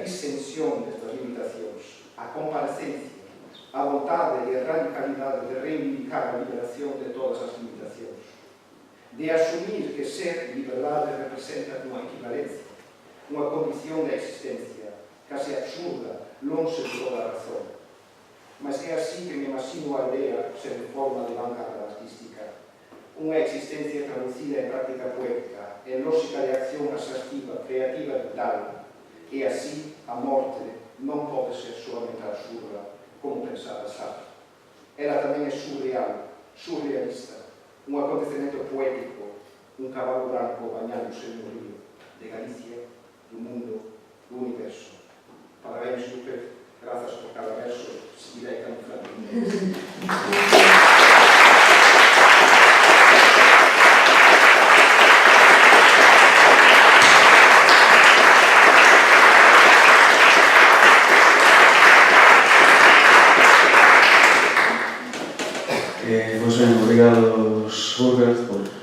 disensión destas limitacións, a comparecencia, a vontade e a radicalidade de reivindicar a liberación de todas as limitacións, de asumir que ser liberdade representa unha equivalencia, unha condición de existencia, case absurda, lonxe de toda a razón. Mas é así que me imagino a aldea sen forma de vanguarda artística, unha existencia traducida en práctica poética, en lógica de acción asertiva, creativa e vital, e así a morte non pode ser solamente absurda, como pensaba Sartre. Ela tamén é surreal, surrealista, un acontecemento poético, un cabalo branco bañándose no río de Galicia, do mundo, do universo. Parabéns, Lupe, grazas por cada verso, seguirei camuflando. Pois ben, obrigado, Burger,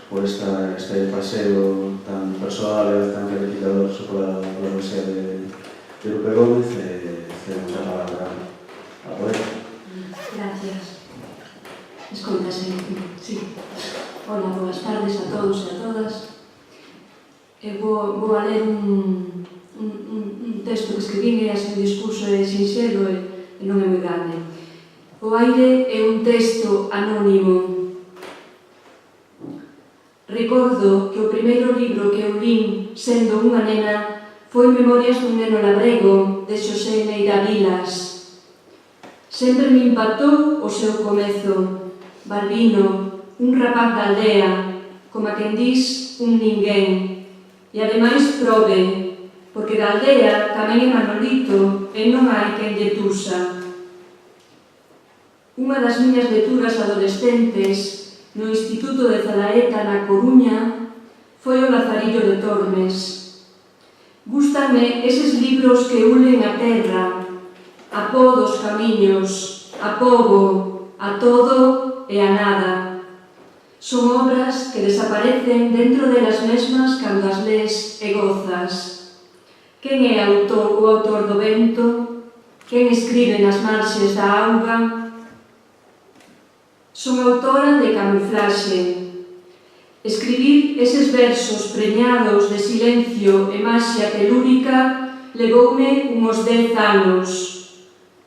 por este paseo tan personal e tan verificador sobre a Universidad de Lupe Gómez e cedemos a palabra a poeta. Gracias. Escoitase, sí. Hola, boas tardes a todos e a todas. Vou a ler un texto que escribín e así un discurso sinxelo e non é moi grande. O aire é un texto anónimo. Recordo que o primeiro libro que eu lín, sendo unha nena, foi Memorias dun neno labrego, de Xosé Neira Vilas. Sempre me impactou o seu comezo. Balbino, un rapaz da aldea, como a quen dis, un ninguén. E ademais probe, porque da aldea tamén é Manolito e non hai quen lle tusa. Unha das miñas lecturas adolescentes no Instituto de Zalaeta na Coruña foi o Lazarillo de Tormes. Gústame eses libros que ulen a terra, a pó dos camiños, a pobo, a todo e a nada. Son obras que desaparecen dentro delas mesmas cando as lees e gozas. Quen é o autor do vento? Quen escribe nas marxes da auga? Son autora de camuflaxe. Escribir eses versos preñados de silencio e maxia telúrica levoume uns 10 anos.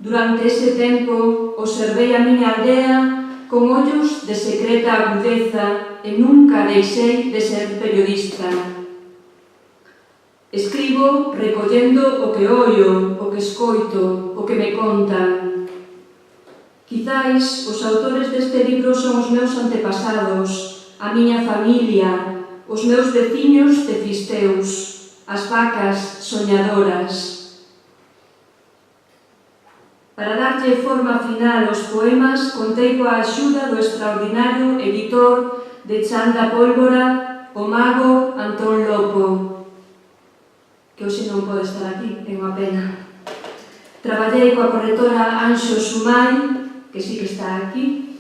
Durante ese tempo observei a miña aldea con ollos de secreta agudeza e nunca deixei de ser periodista. Escribo recollendo o que ollo, o que escoito, o que me contan. Quizais os autores deste libro son os meus antepasados, a miña familia, os meus veciños de Fisteus, as vacas soñadoras. Para darlle forma final aos poemas, contei coa axuda do extraordinario editor de Chan da Pólvora, o mago Antón Lopo, que hoxe non pode estar aquí, é unha pena. Traballei coa correctora Anxo Sumai, que sí que está aquí,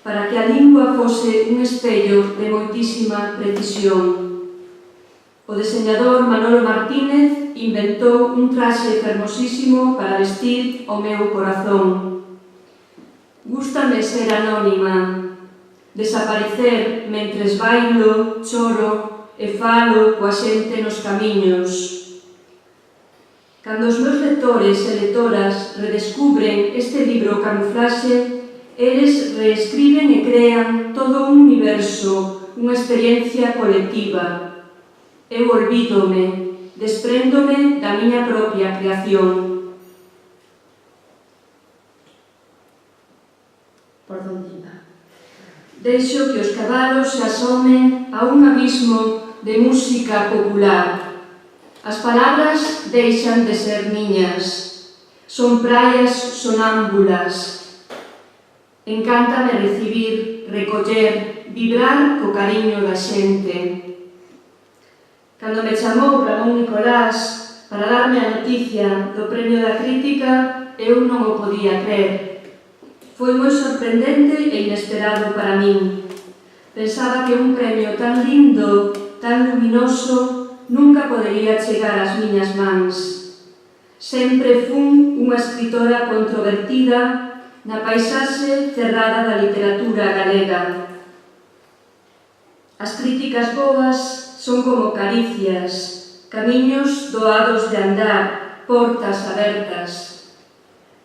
para que a lingua fose un espello de moitísima precisión. O deseñador Manolo Martínez inventou un traxe fermosísimo para vestir o meu corazón. Gústame ser anónima, desaparecer mentres bailo, choro e falo coa xente nos camiños. Cando os meus lectores e lectoras redescubren este libro camuflaxe, eles reescriben e crean todo un universo, unha experiencia colectiva. Eu olvídome, despréndome da miña propia creación. Por onde iba? Deixo que os cabalos se asomen a un abismo de música popular. As palabras deixan de ser miñas, son praias sonámbulas. Encántame recibir, recoller, vibrar co cariño da xente. Cando me chamou Ramón Nicolás para darme a noticia do premio da crítica, eu non o podía crer. Foi moi sorprendente e inesperado para min. Pensaba que un premio tan lindo, tan luminoso, nunca podería chegar ás miñas mans. Sempre fun unha escritora controvertida na paisaxe cerrada da literatura galega. As críticas boas son como caricias, camiños doados de andar, portas abertas.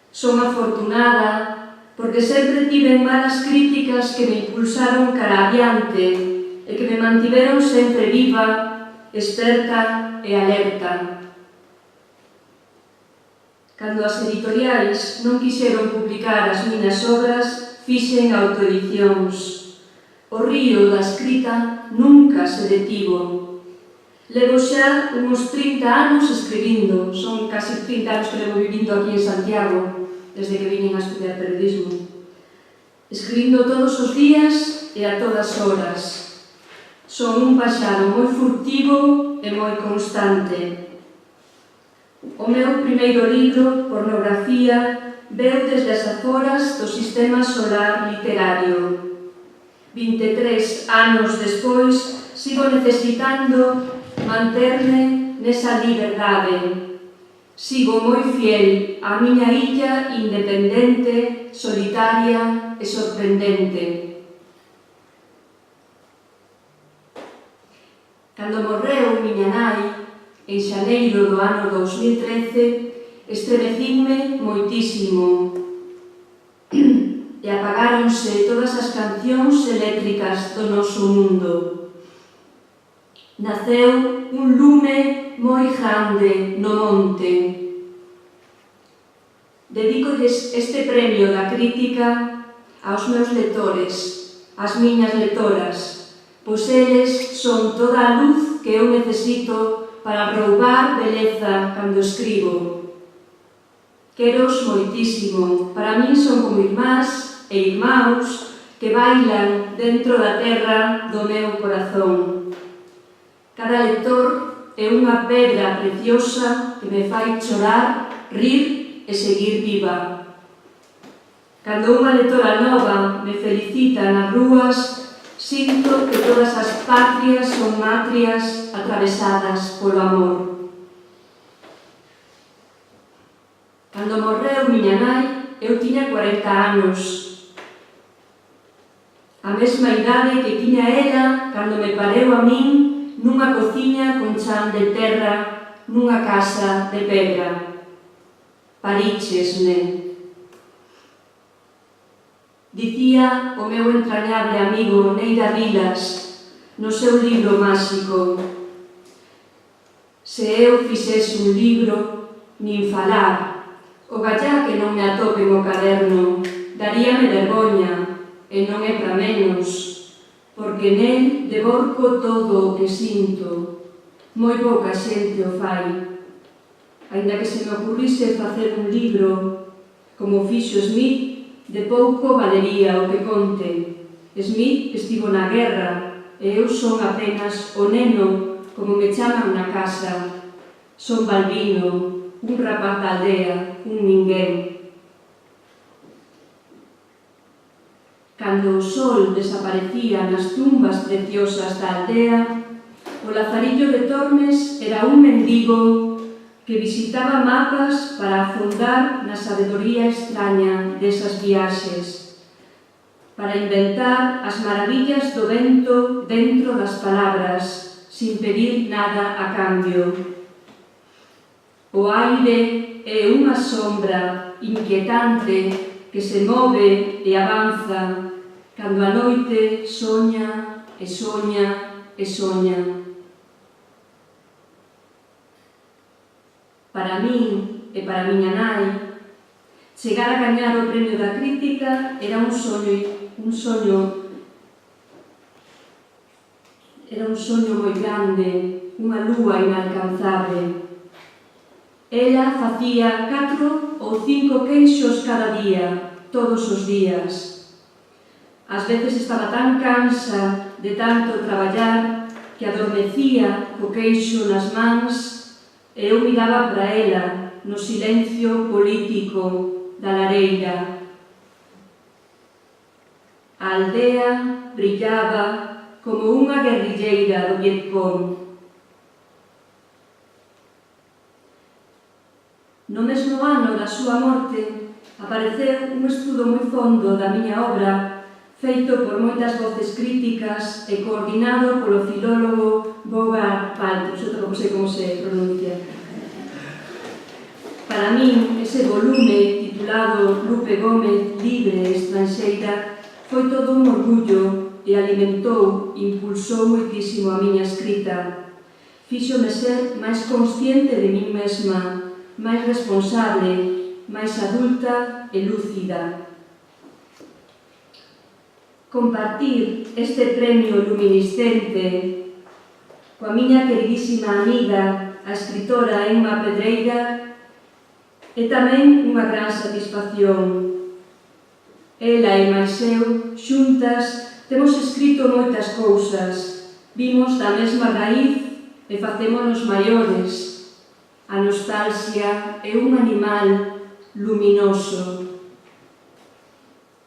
Son afortunada porque sempre tiven malas críticas que me impulsaron cara adiante e que me mantiveron sempre viva, experta e alerta. Cando as editoriais non quixeron publicar as miñas obras, fixen autoedicións. O río da escrita nunca se detivo. Levo xa uns 30 anos escribindo, son casi 30 anos que levo vivindo aquí en Santiago, desde que vinen a estudiar periodismo. Escribindo todos os días e a todas horas. Son un paxaro moi furtivo e moi constante. O meu primeiro libro, Pornografía, veu desde as aforas do sistema solar literario. 23 anos despois, sigo necesitando manterme nesa liberdade. Sigo moi fiel á miña illa independente, solitaria e sorprendente. Cando morreu miña nai, en xaneiro do ano 2013, estremecinme moitísimo e apagáronse todas as cancións eléctricas do noso mundo. Naceu un lume moi grande no monte. Dedícolles este premio da crítica aos meus lectores, ás miñas lectoras, pois eles son toda a luz que eu necesito para roubar beleza cando escribo. Queros moitísimo, para min son como irmás e irmáus que bailan dentro da terra do meu corazón. Cada lector é unha pedra preciosa que me fai chorar, rir e seguir viva. Cando unha lectora nova me felicita nas rúas, sinto que todas as patrias son matrias atravesadas polo amor. Cando morreu miña nai, eu tiña 40 anos. A mesma idade que tiña ela cando me pareu a min nunha cociña con chan de terra nunha casa de pedra. Paríchesme. Dicía o meu entrañable amigo Neira Vilas no seu libro máxico: se eu fixese un libro, nin falar, o gallá que non me atope o caderno, daríame vergoña, e non é para menos, porque nel devorco todo o que sinto. Moi pouca xente o fai. Ainda que se me ocurrise facer un libro, como fixo Smith, de pouco valería o que conte. Smith estivo na guerra e eu son apenas o neno, como me chaman na casa. Son Balbino, un rapaz da aldea, un ninguén. Cando o sol desaparecía nas tumbas preciosas da aldea, o Lazarillo de Tormes era un mendigo que visitaba mapas para afundar na sabedoría extraña desas viaxes, para inventar as maravillas do vento dentro das palabras, sin pedir nada a cambio. O aire é unha sombra inquietante que se move e avanza cando a noite soña e soña e soña. Para min e para miña nai, chegar a gañar o premio da crítica era un soño moi grande, unha lúa inalcanzable. Ela facía 4 ou 5 queixos cada día, todos os días. Ás veces estaba tan cansa de tanto traballar que adormecía co queixo nas mans e eu miraba para ela no silencio político da lareira. A aldea brillaba como unha guerrilleira do Vietcong. No mesmo ano da súa morte, apareceu un estudo moi fondo da miña obra, feito por moitas voces críticas e coordinado polo filólogo Bogart Paltrus, eu tampouco sei como se pronuncia. Para min, ese volume titulado Lupe Gómez, libre e estranxeira, foi todo un orgullo e alimentou, impulsou moitísimo a miña escrita. Fíxome ser máis consciente de min mesma, máis responsable, máis adulta e lúcida. compartir este premio luminiscente coa miña queridísima amiga, a escritora Emma Pedreira, é tamén unha gran satisfacción. Ela e máis eu, xuntas, temos escrito moitas cousas, vimos da mesma raíz e facémonos maiores. A nostalgia é un animal luminoso.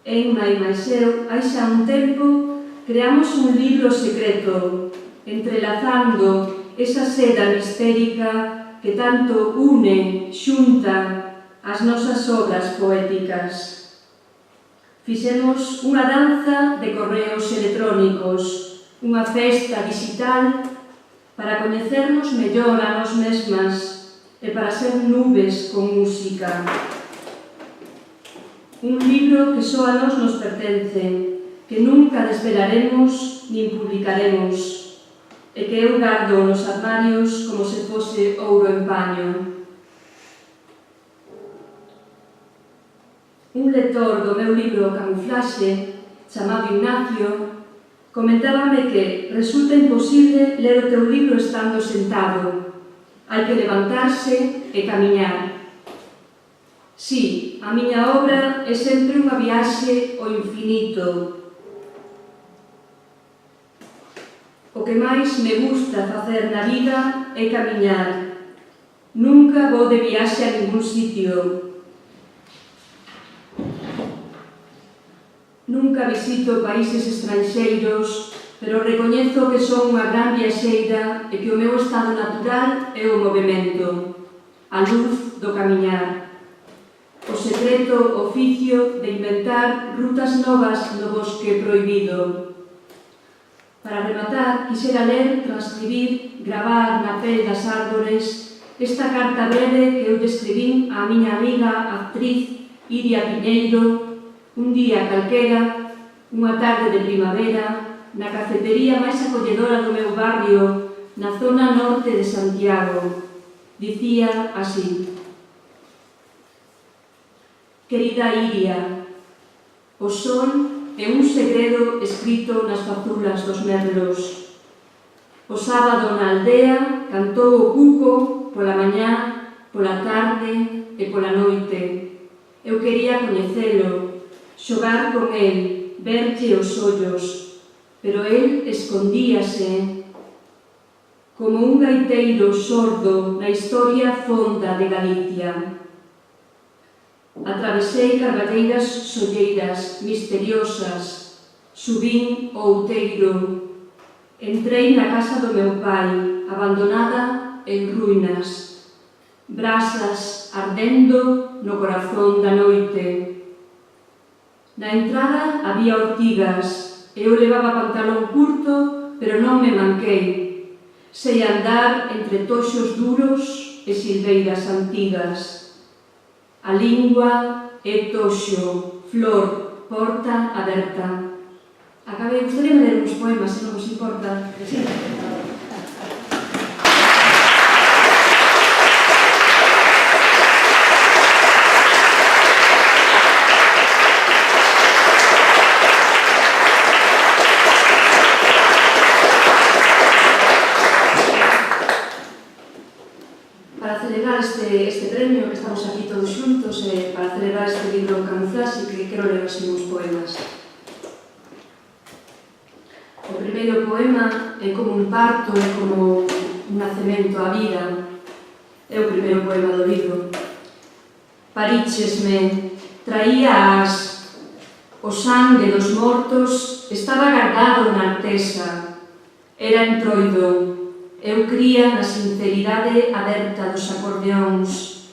Emma e máis eu, hai xa un tempo, creamos un libro secreto, entrelazando esa seda mistérica que tanto une, xunta, as nosas obras poéticas. Fixemos unha danza de correos electrónicos, unha festa digital para coñecernos mellor a nós mesmas e para ser nubes con música. Un libro que só a nós nos pertence, que nunca desvelaremos nin publicaremos, e que eu gardo nos armarios como se fose ouro en paño. Un lector do meu libro Camuflaxe, chamado Ignacio, comentábame que resulta imposible ler o teu libro estando sentado. Hai que levantarse e camiñar. Sí, a miña obra é sempre unha viaxe ao infinito. O que máis me gusta facer na vida é camiñar. Nunca vou de viaxe a ningún sitio. Nunca visito países estranxeiros, pero recoñezo que son unha gran viaxeira e que o meu estado natural é o movimento, a luz do camiñar. O secreto oficio de inventar rutas novas no bosque prohibido. Para rematar, quixera ler, transcribir, gravar na pel das árbores esta carta breve que eu escribín á miña amiga, actriz Iria Piñeiro, un día calquera, unha tarde de primavera, na cafetería máis acolledora do meu barrio, na zona norte de Santiago. Dicía así: Querida Iria, o sol é un segredo escrito nas fazulas dos merlos. O sábado na aldea cantou o cuco pola mañá, pola tarde e pola noite. Eu quería coñecelo, xogar con el, verlle os ollos, pero el escondíase como un gaiteiro sordo na historia fonda de Galicia. Atravesei carballeiras solleiras, misteriosas, subín o outeiro, entrei na casa do meu pai, abandonada en ruínas, brasas ardendo no corazón da noite. Na entrada había ortigas, eu levaba pantalón curto, pero non me manquei. Sei andar entre toxos duros e silveiras antigas. A lingua é toxo, flor, porta aberta. Acabei, gustaría ler uns poemas, se non vos importa. Sí. Para celebrar este premio, que estamos aquí todos xuntos, para celebrar este libro Camuflaxe, que quero ler os meus poemas. O primeiro poema é como un parto, é como un nacemento á vida. É o primeiro poema do libro. Paríchesme, traías o sangue dos mortos, estaba guardado na artesa. Era entroido. Eu cría na sinceridade aberta dos acordeóns.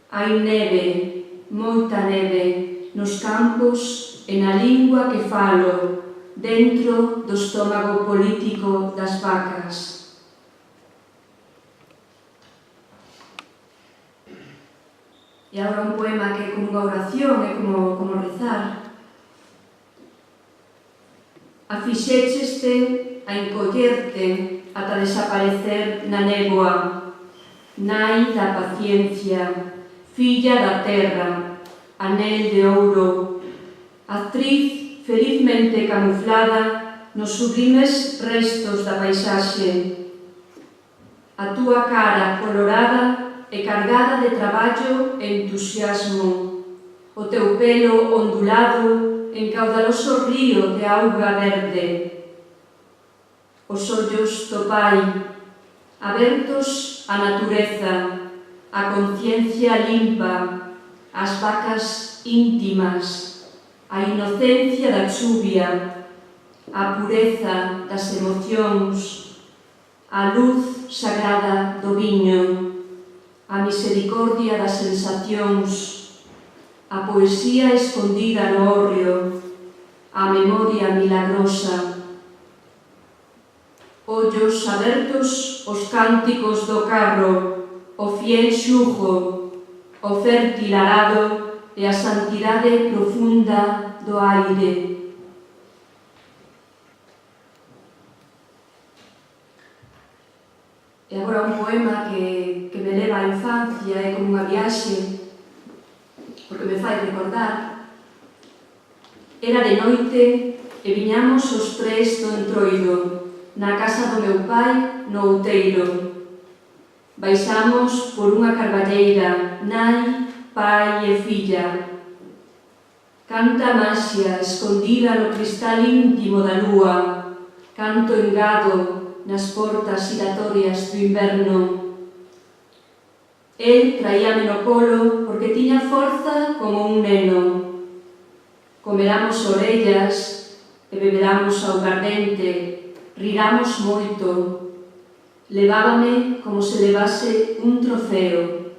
Hai neve, moita neve, nos campos e na lingua que falo, dentro do estómago político das vacas. E agora un poema que é como unha oración, é como rezar. Afixécheste a encollerte ata desaparecer na néboa, nai da paciencia, filla da terra, anel de ouro, actriz felizmente camuflada nos sublimes restos da paisaxe. A túa cara colorada e cargada de traballo e entusiasmo, o teu pelo ondulado en caudaloso río de auga verde, os ollos do pai, abertos á natureza, a conciencia limpa, as vacas íntimas, a inocencia da chuvia, a pureza das emocións, a luz sagrada do viño, a misericordia das sensacións, a poesía escondida no hórreo, a memoria milagrosa, ollos abertos os cánticos do carro, o fiel xugo, o fértil arado e a santidade profunda do aire. E agora un poema que me leva á infancia, é como unha viaxe, porque me fai recordar. Era de noite e viñamos os tres do Entroido, na casa do meu pai, no Outeiro. Baixamos por unha carballeira, nai, pai e filla. Canta maxia escondida no cristal íntimo da lúa, canto engado nas portas giratorias do inverno. El traíame no colo porque tiña forza como un neno. Comeramos orellas e beberamos augardente, riramos moito. Levábame como se levase un trofeo.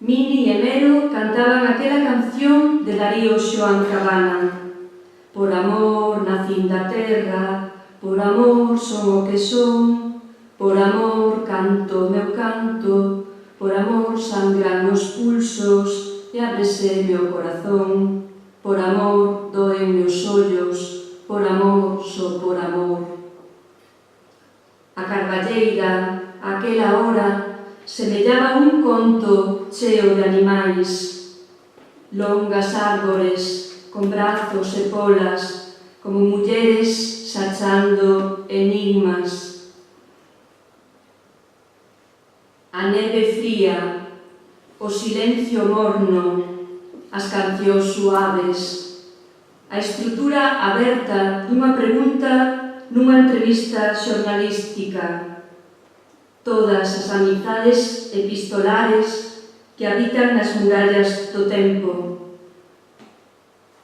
Mini e Mero cantaban aquela canción de Darío Xoán Cabana. Por amor nacín da terra, por amor son o que son, por amor canto o meu canto, por amor sangran os pulsos e ábrese meu corazón, por amor doen meus ollos, por amor só por amor. A carballeira, aquela hora, semellaba un conto cheo de animais, longas árbores, con brazos e polas, como mulleres sachando enigmas. A neve fría, o silencio morno, as cancións suaves, a estrutura aberta dunha pregunta nunha entrevista xornalística, todas as amizades epistolares que habitan nas murallas do tempo.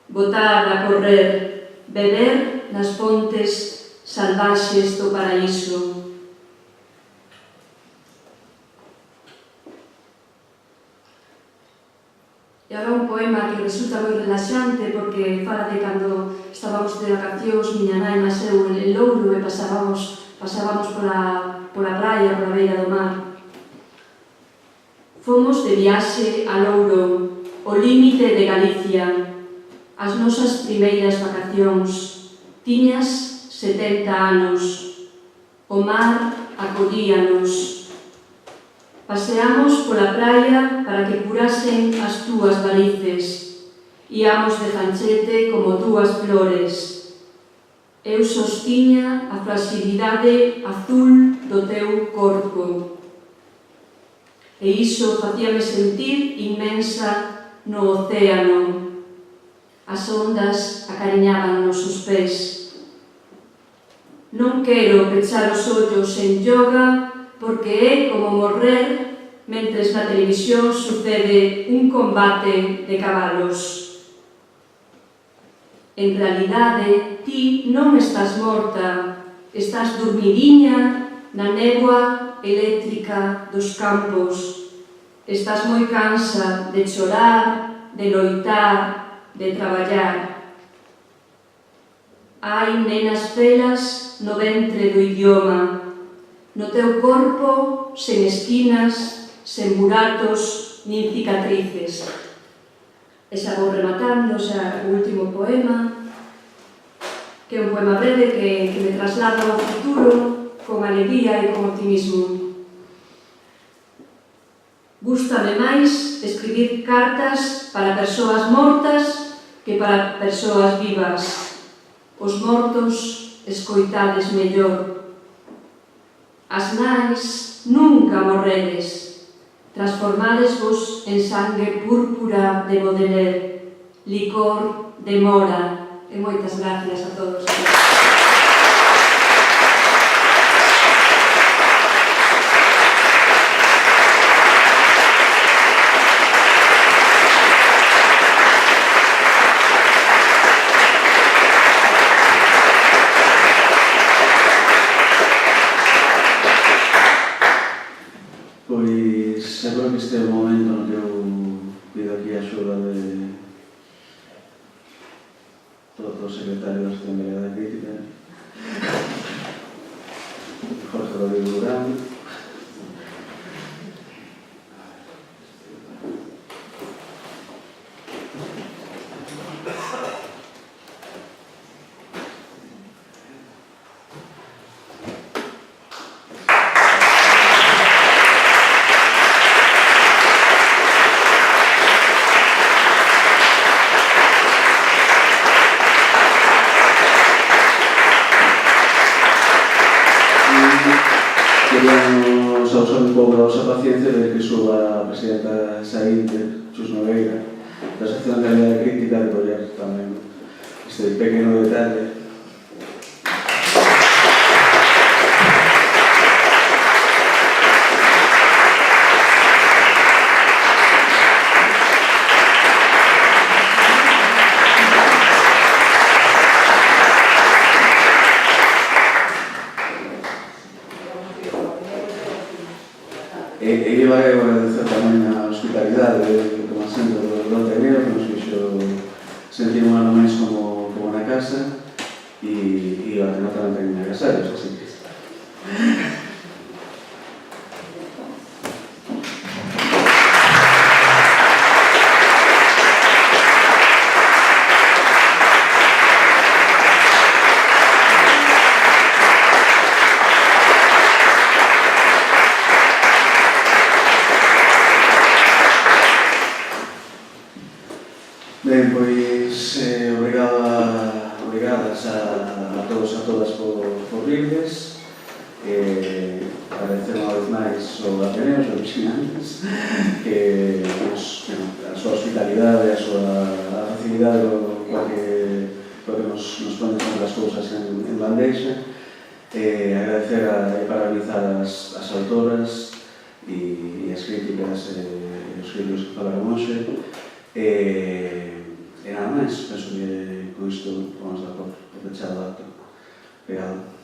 Botar a correr, beber nas fontes salvaxes do paraíso. E agora un poema que resulta moi relaxante porque fala de cando estábamos de vacacións, miña nai máis eu en Louro e pasábamos pola praia, pola beira do mar. Fomos de viaxe a Louro, o límite de Galicia, as nosas primeiras vacacións. Tiñas 70 anos, o mar acollíanos. Paseamos pola praia para que curasen as túas varices. Íamos de janchete como túas flores. Eu sostiña a fragilidade azul do teu corpo. E iso facíame sentir inmensa no océano. As ondas acariñaban os pés. Non quero pechar os ollos en yoga porque é como morrer mentres na televisión sucede un combate de cabalos. En realidade, ti non estás morta, estás dormidiña na néboa eléctrica dos campos. Estás moi cansa de chorar, de loitar, de traballar. Hai nenas felas no ventre do idioma, no teu corpo sen esquinas, sen buratos, nin cicatrices. E xa vou rematando xa o último poema, que é un poema breve que me traslada ao futuro con alegría e con optimismo. Gústame máis escribir cartas para persoas mortas que para persoas vivas. Os mortos escoitades mellor. As nais nunca morredes. Transformadesvos en sangue púrpura de Baudelaire, licor de mora. E moitas gracias a todos. Pois, seguro que este é o momento no que eu pido aquí a axuda de todo o secretario da Assembleia da Crítica, Jorge Rodríguez Durán. Queríamos abusar un pouco da vosa paciencia de que suba a presidenta saínte, Xus Nogueira, da Asociación de Realidade Crítica, de coller tamén este pequeno detalle. E iba a agradecer tamén a hospitalidade do Tomasento do Ateneo, que nos fixo sentir un ano máis como na casa, e o Ateneo tamén ten agasallos, así que... Ben, pois, obrigadas a todos e a todas por virdes. Agradecer unha vez máis o Ateneo, os vixilantes, que a súa hospitalidade, a súa facilidade coa que nos ponen as cousas en bandeixa. Agradecer e parabenizar as autoras e as críticas e os críticos que falaron hoxe. E nada máis, penso que con isto vamos dar por pechado o acto. Obrigado.